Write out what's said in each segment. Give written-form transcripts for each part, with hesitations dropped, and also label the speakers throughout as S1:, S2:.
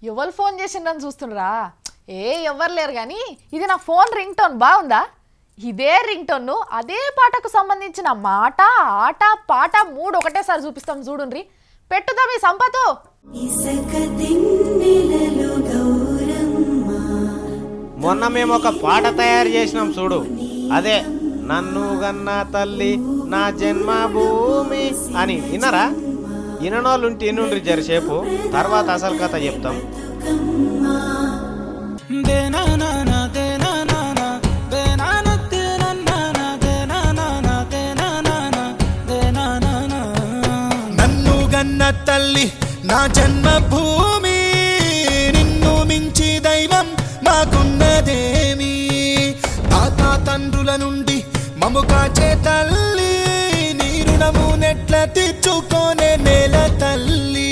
S1: ఎవరు ఫోన్ చేసిండ్రని చూస్తుండ్రా? ఎవరు లేరు కానీ ఇది నా ఫోన్ రింగ్ టోన్ బాగుందా? ఇదే రింగ్ టోన్ను అదే పాటకు సంబంధించిన మాట ఆట పాట మూడు ఒకటేసారి చూపిస్తాం చూడుండ్రి. పెట్టుదా మీ సంపతు.
S2: మొన్న మేము ఒక పాట తయారు చేసినాం చూడు, అదే నన్ను గన్న తల్లి నా జన్మభూమి అని. వినరా? విననోళ్ళుంటే ఇన్నుండ్రి జరసేపు, తర్వాత అసలు కథ చెప్తాం.
S3: నన్ను గన్న తల్లి నా జన్మభూమి, నిన్ను మించి దైవం మాకున్నదేమి, తాత తండ్రుల నుండి మము కాచే తల్లి, నీ రుణము నెట్ల తీర్చుకోనే నేల తల్లి.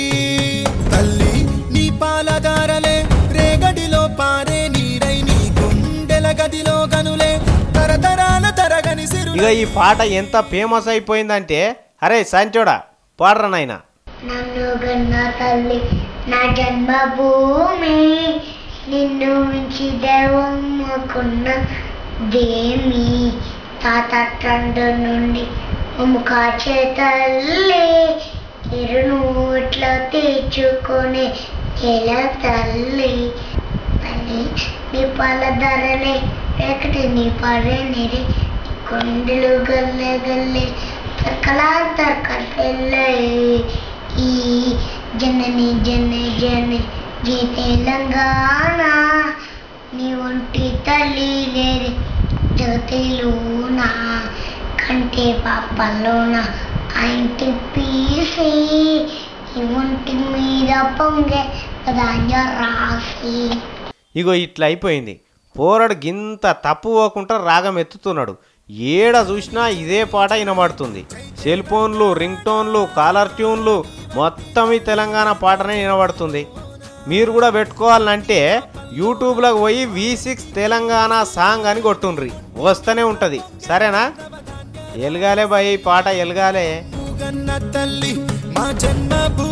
S3: తల్లి నీ పాలదారలే రేగడిలో పారే నీరై, నీ గుండెల గదిలో గనులే తరతరాల తరగని సిరు.
S2: ఇక ఈ పాట ఎంత ఫేమస్ అయిపోయిందంటే, అరే సంచోడా పాడరా నాయనా.
S4: నన్ను గన్న తల్లి నా జన్మభూమి, నిన్ను మించి దైవం మాకున్న దేమి, తాత తండ్రి నుండి మమ్ము కాచే తల్లి, ఇరునూట్ల తీర్చుకొని ఎలా తల్లి. తల్లి నీ పాల ధరలే రేకటి నీ పడే నిరి, కొండలు గల్లె గల్లె తర్కలా తర్కల్లే, ఈ జనని జన జన జీ తెలంగాణ, నీ ఒంటి తల్లి లేని జ్యోతిలోన, కంటే పాపలోన ఇంటి పీసి, ఈ ఒంటి మీద పొంగే రాజ రాసి.
S2: ఇగో ఇట్లా అయిపోయింది. పోరడు గింత తప్పు పోకుండా రాగం ఎత్తుతున్నాడు. ఏడ చూసినా ఇదే పాట వినబడుతుంది. సెల్ ఫోన్లు, రింగ్ టోన్లు, కాలర్ ట్యూన్లు మొత్తం ఈ తెలంగాణ పాటనే వినబడుతుంది. మీరు కూడా పెట్టుకోవాలంటే యూట్యూబ్లోకి పోయి V6 తెలంగాణ సాంగ్ అని కొట్టుండ్రి, వస్తూనే ఉంటుంది. సరేనా? ఎలగాలే బాయ్, పాట ఎలగాలే.
S3: తల్లి మా జన్మభూమి.